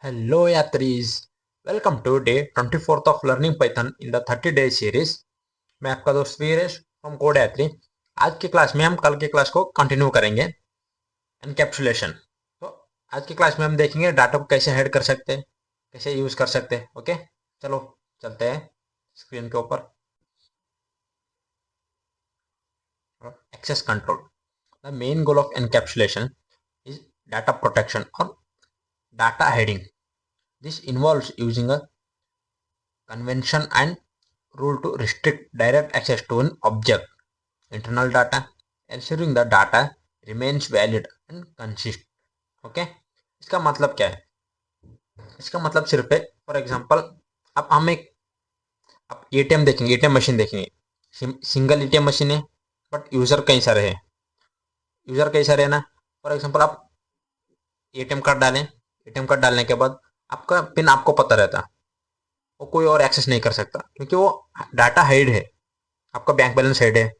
Hello यात्रीज, welcome to day 24th of learning Python in the 30 day series. मैं आपका दोस्त वीरेश फ्रॉम कोड यात्री। आज की क्लास में हम कल की क्लास को कंटिन्यू करेंगे, एनकैप्सुलेशन। तो आज की क्लास में हम देखेंगे डाटा को कैसे हेड कर सकते हैं, कैसे यूज कर सकते हैं। ओके, चलो चलते हैं स्क्रीन के ऊपर। Access control, the main goal of encapsulation is data protection और data hiding. This involves using a convention and rule to restrict direct access to an object internal data, ensuring the data remains valid and consist। Okay, इसका मतलब क्या है? इसका मतलब सिर्फ है, for example, अब हम एक अब एटीएम देखेंगे, एटीएम मशीन देखेंगे। सिंगल एटीएम मशीन है, बट यूजर कई सारे है ना। फॉर एग्जांपल, आप एटीएम कार्ड डालें, एटीएम कार्ड डालने के बाद आपका पिन आपको पता रहता, वो कोई और एक्सेस नहीं कर सकता, क्योंकि वो डाटा हाइड है। आपका बैंक बैलेंस हाइड है,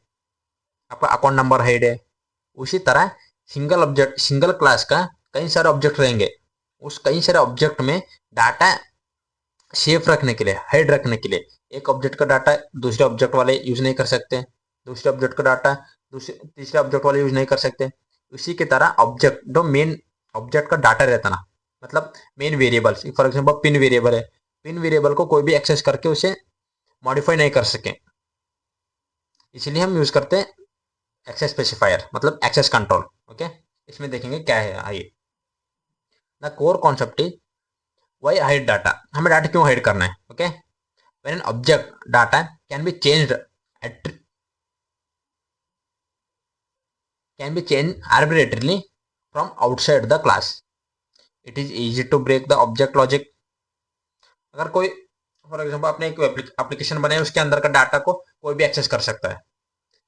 आपका अकाउंट नंबर हाइड है। उसी तरह सिंगल क्लास का कई सारे ऑब्जेक्ट रहेंगे। उस कई सारे ऑब्जेक्ट में डाटा सेफ रखने के लिए, हाइड रखने के लिए, एक ऑब्जेक्ट का डाटा दूसरे ऑब्जेक्ट वाले यूज नहीं कर सकते, दूसरे ऑब्जेक्ट का डाटा दूसरे तीसरे ऑब्जेक्ट वाले यूज नहीं कर सकते। उसी की तरह ऑब्जेक्ट, जो मेन ऑब्जेक्ट का डाटा रहता ना, मतलब main variable, for example pin variable है, पिन वेरिएबल को कोई भी एक्सेस करके उसे मॉडिफाई नहीं कर सके। इसलिए हम यूज करते हैं एक्सेस स्पेसिफायर, मतलब एक्सेस कंट्रोल। ओके, इसमें देखेंगे क्या है। आइए, the core concept is why hide data. हमें डाटा क्यों हाइड करना है? Okay, when an object data can be change arbitrarily from outside the class, it is easy to break the object logic। अगर कोई, फॉर एग्जाम्पल, आपने एक application बनाया, उसके अंदर का डाटा को कोई भी एक्सेस कर सकता है,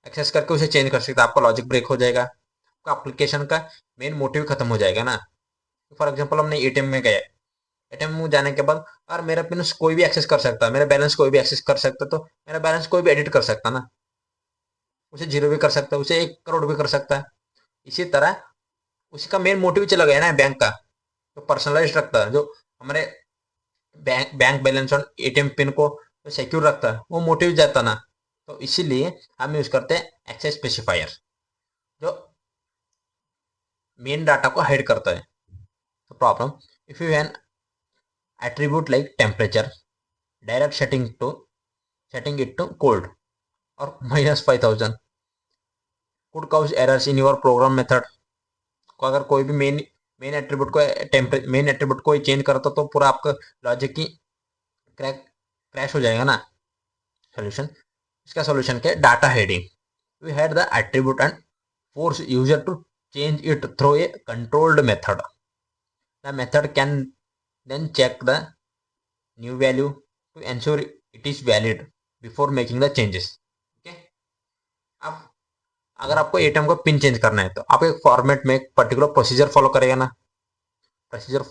एक्सेस करके उसे चेंज कर सकता है, आपका लॉजिक ब्रेक हो जाएगा, आपका एप्लीकेशन का मेन मोटिव खत्म हो जाएगा ना। फॉर एग्जाम्पल, हमने एटीएम में गए, एटीएम में जाने के बाद यार मेरा पिन कोई भी एक्सेस कर सकता है, मेरा बैलेंस कोई भी एक्सेस कर सकता है, तो मेरा बैलेंस कोई भी एडिट कर सकता है ना। उसे जीरो भी कर सकता है, उसे 1 करोड़ भी कर सकता है। इसी तरह उसी का मेन मोटिव चला गया ना बैंक का, तो पर्सनलाइज रखता है, जो हमारे बैंक बैलेंस और एटीएम पिन को जो सिक्योर रखता है, वो मोटिव जाता ना। तो इसीलिए हम यूज करते हैं एक्सेस स्पेसिफायर, जो मेन डाटा को हाइड करता है। तो problem, if you an attribute like temperature, direct setting it to cold or -5000 could cause errors in your program method। को अगर कोई भी मेन एट्रीब्यूट को चेंज करता तो पूरा आपका लॉजिक की क्रैश हो जाएगा ना। सोल्यूशन, इसका सोल्यूशन क्या है? Data heading. We had the attribute and force user to change it through a controlled method। The method can then check the new value to ensure it is valid before making the changes। okay? अब अगर आपको ATM का pin change करना है, तो आप एक format में एक पर्टिकुलर प्रोसीजर फॉलो करेगा ना। प्रोसीजर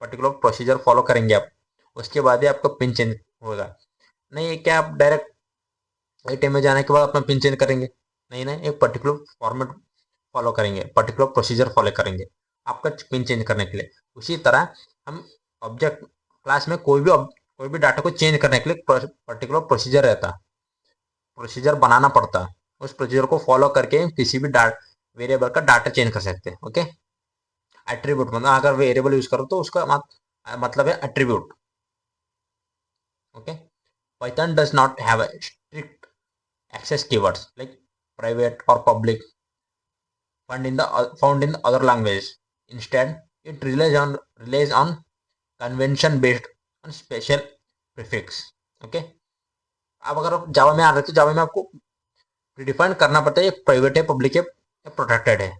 पर्टिकुलर प्रोसीजर फॉलो करेंगे आप, उसके बाद ही आपका पिन चेंज होगा। नहीं क्या आप डायरेक्ट एटीएम में जाने के बाद अपना पिन चेंज करेंगे? नहीं नहीं, एक पर्टिकुलर फॉर्मेट फॉलो करेंगे, पर्टिकुलर प्रोसीजर फॉलो करेंगे आपका पिन चेंज करने के लिए। उसी तरह हम ऑब्जेक्ट क्लास में कोई भी डाटा को चेंज करने के लिए पर्टिकुलर प्रोसीजर रहता है, प्रोसीजर बनाना पड़ता है। उस प्रोसीजर को फॉलो करके किसी भी वेरिएबल का डाटा चेंज कर सकते हैं। ओके, एट्रीब्यूट मतलब अगर वेरिएबल यूज करो तो उसका मतलब है attribute. Okay, Python does not have strict access keywords like private or public found in other languages। Instead, it relies on convention based on special prefix। okay, अब अगर आप जावा में आ रहे तो जावा में आपको प्रीडिफाइन करना पड़ता है, ये प्राइवेट है, पब्लिक है या प्रोटेक्टेड है।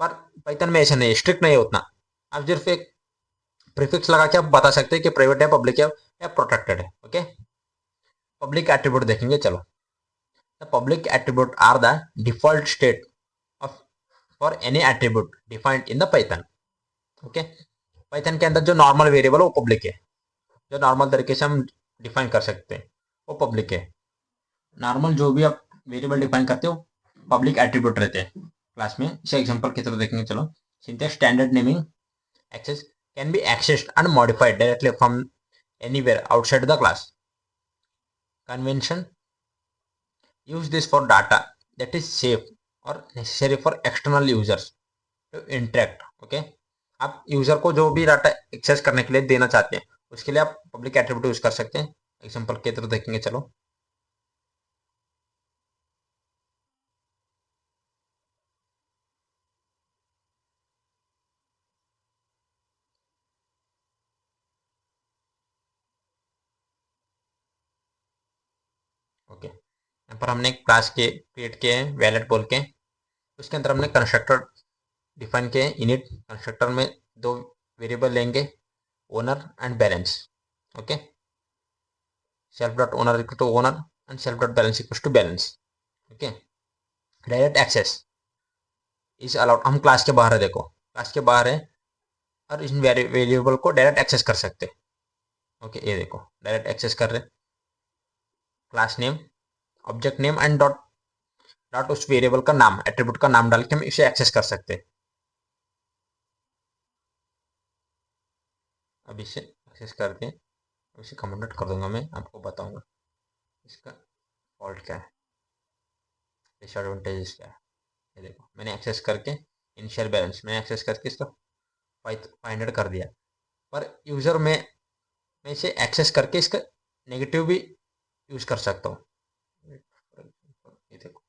पर पाइथन में ऐसा नहीं है, स्ट्रिक्ट नहीं है उतना। आप सिर्फ एक प्रीफिक्स लगा के आप बता सकते हैं कि प्राइवेट है, पब्लिक है या प्रोटेक्टेड है। ओके, पब्लिक एट्रीब्यूट देखेंगे, चलो। The public attribute are the default state of for any attribute defined in the Python. Okay, Python के अंदर जो नॉर्मल वेरिएबल है वो पब्लिक है, जो नॉर्मल तरीके से हम डिफाइन कर सकते हैं वो पब्लिक है। नॉर्मल जो भी आप वेरिएबल डिफाइन करते हो पब्लिक एट्रीब्यूट रहते हैं क्लास में। इसे एग्जांपल की तरह देखेंगे, चलो। Syntax standard naming access can be accessed and modified directly from anywhere outside the class. Convention use this for data that is safe or necessary for external users to interact. Okay, आप user को जो भी data access करने के लिए देना चाहते हैं उसके लिए आप पब्लिक एट्रीब्यूट यूज कर सकते हैं। एग्जांपल के तरह देखेंगे, चलो। ओके, यहाँ पर हमने क्लास के क्रिएट किए हैं वैलेट बोल के। उसके अंदर हमने कंस्ट्रक्टर डिफाइन किए हैं इनिट। कंस्ट्रक्टर में दो वेरिएबल लेंगे, owner and balance. Okay, self dot owner equal to owner and self dot balance equal to balance. Okay, direct access is allowed. हम क्लास के बाहर है, देखो क्लास के बाहर है और इन वेरिएबल को डायरेक्ट एक्सेस कर सकते हैं। ओके, ये देखो डायरेक्ट एक्सेस कर रहे। Class name, object name and dot dot उस वेरिएबल का नाम, एट्रीब्यूट का नाम डाल के हम इसे एक्सेस कर सकते हैं। अब इसे एक्सेस करके अब इसे कमेंट कर दूंगा, मैं आपको बताऊंगा इसका फॉल्ट क्या है, डिसएडवांटेजेस क्या है। ये देखो मैंने एक्सेस करके इनिशियल बैलेंस मैंने एक्सेस करके इसका 500 कर दिया, पर यूज़र में मैं इसे एक्सेस करके इसका नेगेटिव भी यूज़ कर सकता हूँ। ये देखो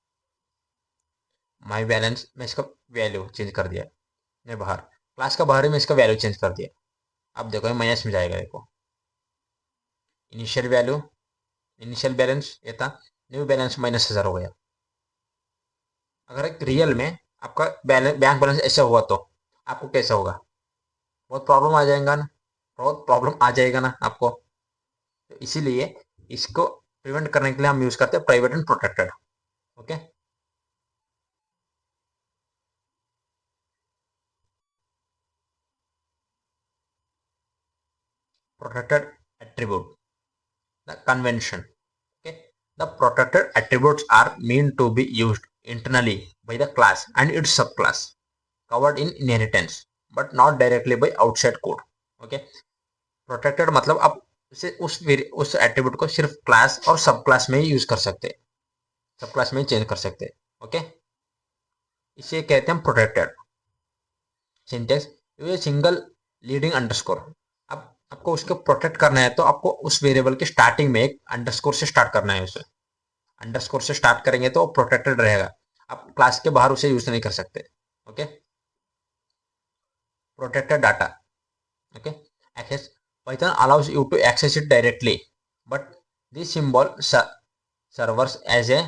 माई बैलेंस, मैं इसका वैल्यू चेंज कर दिया। मैं बाहर क्लास का बाहर ही मैं इसका वैल्यू चेंज कर दिया। अब देखो ये माइनस में जाएगा। देखो इनिशियल वैल्यू, इनिशियल बैलेंस ये था, न्यू बैलेंस -1000 हो गया। अगर एक रियल में आपका बैलेंस बैंक बैलेंस ऐसा हुआ तो आपको कैसा होगा? बहुत प्रॉब्लम आ जाएगा ना, बहुत प्रॉब्लम आ जाएगा ना आपको। तो इसीलिए इसको प्रिवेंट करने के लिए हम यूज करते हैं private and protected. Okay, protected attribute, the convention. Okay, the protected attributes are meant to be used internally by the class and its subclass covered in inheritance but not directly by outside code. Okay, protected मतलब आप उसे उस attribute को सिर्फ class और सब class में ही use कर सकते हैं, सब क्लास में ही चेंज कर सकते हैं। ओके, इसे कहते हैं प्रोटेक्टेड। सिंटेक्स, ये सिंगल लीडिंग अंडरस्कोर। अब आपको उसको प्रोटेक्ट करना है तो आपको उस वेरिएबल के स्टार्टिंग में एक अंडरस्कोर से स्टार्ट करना है। उसे अंडरस्कोर से स्टार्ट करेंगे तो प्रोटेक्टेड रहेगा, आप क्लास के बाहर उसे यूज नहीं कर सकते। Okay, protected data. Okay, access, Python allows you to access it directly, but this symbol serves as a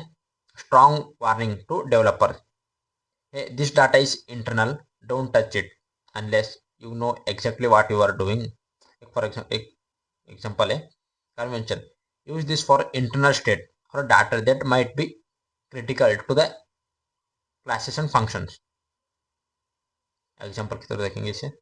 strong warning to developers. Hey, this data is internal, don't touch it unless you know exactly what you are doing. For example, example है convention, use this for internal state or data that might be critical to the classes and functions. Example की तरह देखेंगे इसे।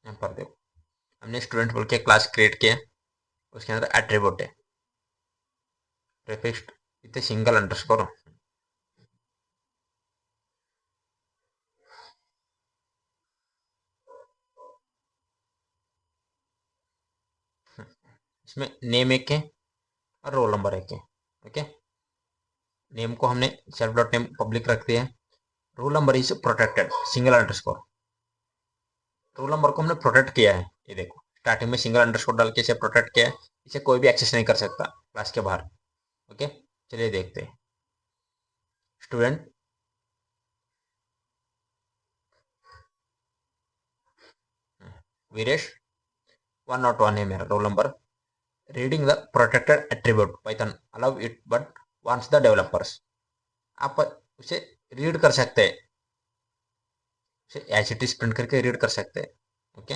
यहाँ पर देखो हमने student बोल के क्लास क्रिएट किया, उसके अंदर एट्रीब्यूट है प्रीफिक्स विथ सिंगल अंडरस्कोर। इसमें नेम एक है और रोल नंबर एक है। ओके, नेम को हमने सेल्फ डॉट नेम पब्लिक रख दिया है। Roll number is protected single underscore. Roll number को हमने प्रोटेक्ट किया है, ये देखो स्टार्टिंग में सिंगल अंडरस्कोर डाल के इसे प्रोटेक्ट किया है। इसे कोई भी एक्सेस नहीं कर सकता क्लास के बाहर। ओके, चलिए देखते हैं। स्टूडेंट, वीरेश 101 है मेरा roll number. Reading the protected attribute Python allow it but wants the developers. आप उसे रीड कर सकते हैं, उसे एच इट इज प्रिंट करके रीड कर सकते हैं। ओके,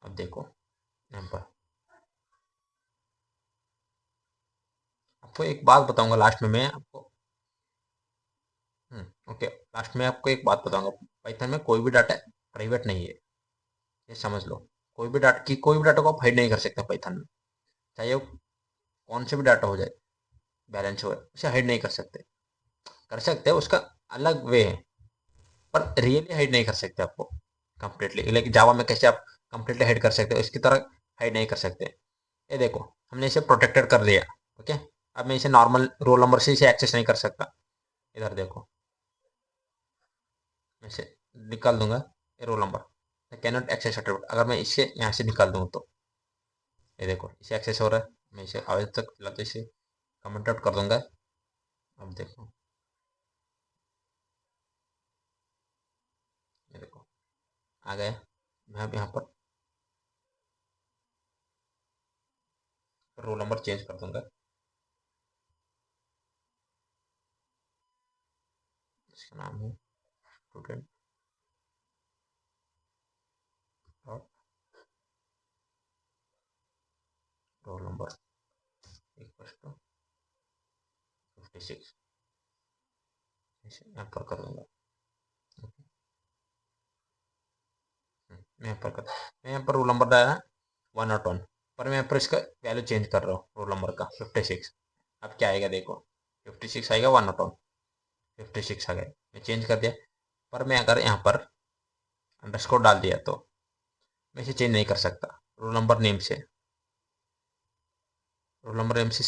अब देखो यहाँ पर आपको एक बात बताऊंगा लास्ट में मैं आपको। ओके, लास्ट में आपको एक बात बताऊंगा, पाइथन में कोई भी डाटा प्राइवेट नहीं है, ये समझ लो। कोई भी डाटा को आप हाइड नहीं कर सकते पाइथन में, चाहे वो कौन से भी डाटा हो जाए, बैलेंस हो, उसे हाइड नहीं कर सकते हैं, उसका अलग वे है, पर रियली हाइड नहीं कर सकते आपको कंप्लीटली। लाइक जावा में कैसे आप कंप्लीटली हाइड कर सकते हो, इसकी तरह हाइड नहीं कर सकते। ये देखो, हमने इसे प्रोटेक्टेड कर दिया। ओके, अब मैं इसे नॉर्मल रोल नंबर से इसे एक्सेस नहीं कर सकता। इधर देखो, मैं इसे निकाल दूंगा, ये roll number cannot access attribute, अगर मैं इसे यहाँ से निकाल दूँ तो ये देखो इसे एक्सेस हो रहा है। मैं इसे आगे तक फिलहाल तो इसे कमेंट आउट कर दूंगा। अब देखो, ये देखो आ गया। मैं अब यहाँ पर रोल नंबर चेंज कर दूंगा, इसका नाम है student dot roll number equals to 56, इसे यहाँ पर कर दूंगा। मैं यहाँ पर रोल नंबर डाला 101, पर मैं यहाँ पर इसका वैल्यू चेंज कर रहा हूँ रोल नंबर का 56। अब क्या आएगा देखो, 56 आएगा, 101 56 आ गया। मैं चेंज कर दिया, पर मैं अगर यहाँ पर अंडरस्कोर डाल दिया तो मैं इसे चेंज नहीं कर सकता। रोल नंबर नेम से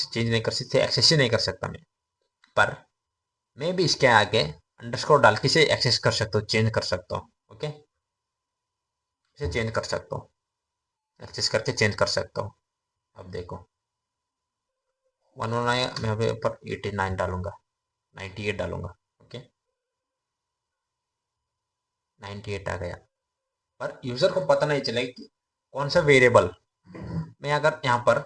चेंज नहीं कर सकते, एक्सेस ही नहीं कर सकता मैं। पर मैं भी इसके आगे अंडरस्कोर डाल के इसे एक्सेस कर सकता हूँ, चेंज कर सकता हूँ। ओके, इसे चेंज कर सकता हूँ, एक्सेस करके चेंज कर सकता हूँ। अब देखो 101 आया, मैं अभी ऊपर 89 डालूंगा, 98 डालूंगा। ओके, 98 आ गया, पर यूजर को पता नहीं चलेगा कि कौन सा वेरिएबल। मैं अगर यहाँ पर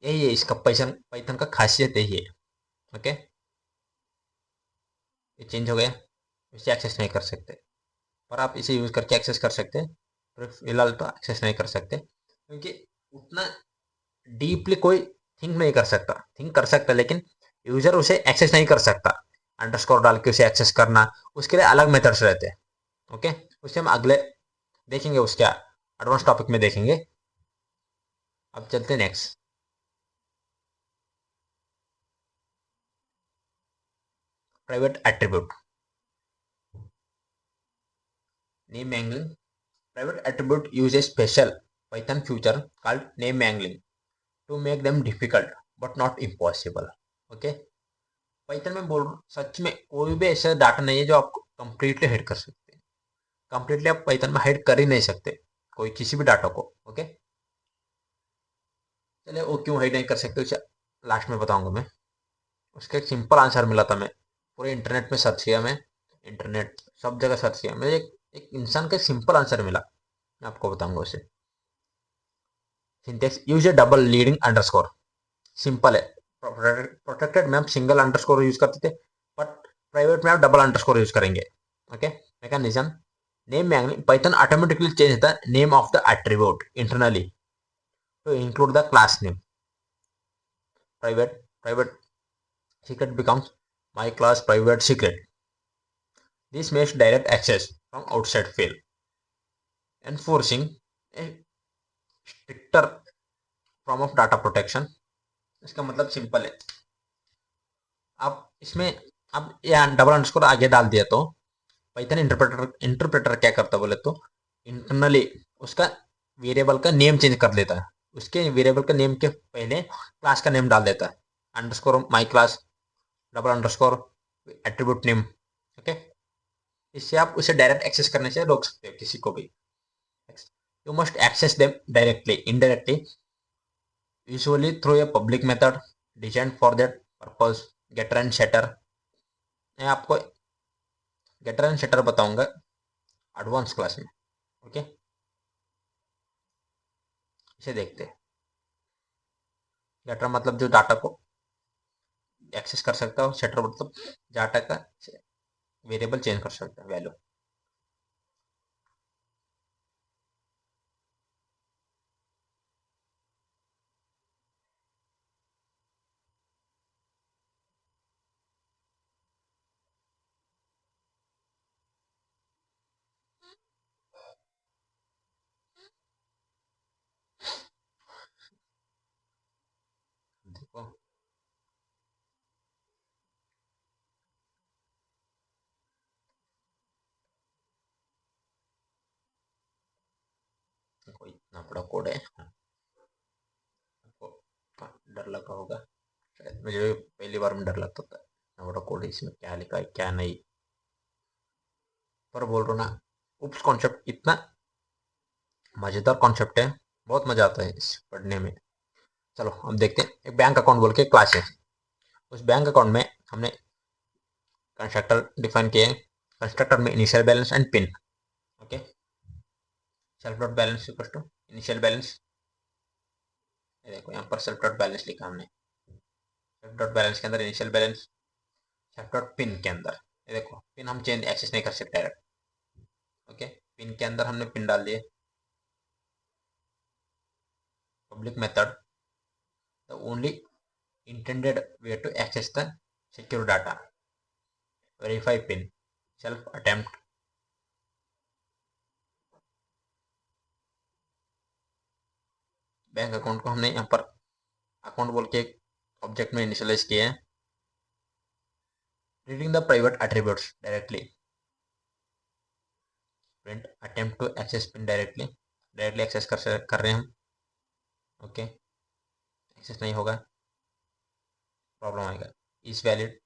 यही है इसका पाइथन पाइथन का खासियत यही है। ओके, ये चेंज हो गया, इसे एक्सेस नहीं कर सकते, पर आप इसे यूज करके एक्सेस कर सकते हैं। पर फिलहाल तो एक्सेस नहीं कर सकते, क्योंकि उतना डीपली कोई थिंक नहीं कर सकता, थिंक कर सकता लेकिन यूजर उसे एक्सेस नहीं कर सकता। अंडरस्कोर डाल के उसे एक्सेस करना, उसके लिए अलग मेथड्स रहते हैं। ओके, उसे हम अगले देखेंगे, उसके एडवांस टॉपिक में देखेंगे। अब चलते next, private attribute name angling. Private attribute use a special Python feature called name angling to make them difficult but not impossible. Okay, Python में बोल सच में कोई भी ऐसा डाटा नहीं है जो आप कंप्लीटली हाइड कर सकते हैं। कंप्लीटली आप पाइथन में हाइड कर ही नहीं सकते कोई किसी भी डाटा को। ओके, चलिए वो क्यों हाइड नहीं कर सकते उसे लास्ट में बताऊंगा मैं। उसका एक सिंपल आंसर मिला था, मैं पूरे इंटरनेट में सर्च किया, मैं इंटरनेट सब जगह सर्च किया, मुझे एक इंसान का सिंपल आंसर मिला, मैं आपको बताऊंगा उसे। Syntax use a double leading underscore, simple है। प्रोटेक्टेड में आप सिंगल अंडरस्कोर यूज करते थे, बट प्राइवेट में आप डबल अंडरस्कोर यूज करेंगे। ओके, मैकेनिज्म नेम में Python automatically change the name of the attribute internally to include the class name. Private secret becomes my class private secret. This makes direct access from outside fail, enforcing a stricter form of data protection. इसका मतलब simple है, आप इसमें अब यहाँ double underscore आगे डाल दिया तो पाइथन इंटरप्रेटर क्या करता है बोले तो इंटरनली उसका वेरिएबल का नेम चेंज कर देता है, उसके वेरिएबल का नेम के पहले क्लास का नेम डाल देता है, underscore my class double underscore attribute name. Okay, इससे आप उसे डायरेक्ट एक्सेस करने से रोक सकते हो किसी को भी। You must access them directly indirectly usually through a public method design for that purpose, getter and setter. मैं आपको गेटर एंड सेटर बताऊंगा एडवांस क्लास में। ओके, इसे देखते हैं। गेटर मतलब जो डाटा को एक्सेस कर सकता है, सेटर मतलब डाटा का वेरिएबल चेंज कर सकता है वैल्यू। कोई इतना बड़ा कोड है, आपको डर लगा होगा शायद, मुझे पहली बार में डर लगता था इतना बड़ा कोड है, इसमें क्या लिखा है क्या नहीं। पर बोल रहा हूँ ना, उप्स कॉन्सेप्ट इतना मजेदार कॉन्सेप्ट है, बहुत मजा आता है इस पढ़ने में। चलो हम देखते हैं, एक बैंक अकाउंट बोल के क्लास है, उस बैंक अकाउंट में हमने कंस्ट्रक्टर डिफाइन किए हैं। कंस्ट्रक्टर में initial balance and pin. Okay, self dot balance equal to initial balance, ये देखो यहाँ पर सेल्फ डॉट बैलेंस लिखा हमने, सेल्फ डॉट बैलेंस के अंदर initial balance, self dot pin के अंदर ये देखो पिन हम चेंज एक्सेस नहीं कर सकते डायरेक्ट। ओके, पिन के अंदर हमने पिन डाल दिए। Public method, the only intended way to access the secure data, verify pin, self attempt। Bank account को हमने यहाँ पर अकाउंट बोल के एक ऑब्जेक्ट में इनिशियलाइज किया है। Reading the private attributes directly, print attempt to access pin directly, directly access कर रहे हैं हम। ओके, एक्सेस नहीं होगा, प्रॉब्लम आएगा। Is valid,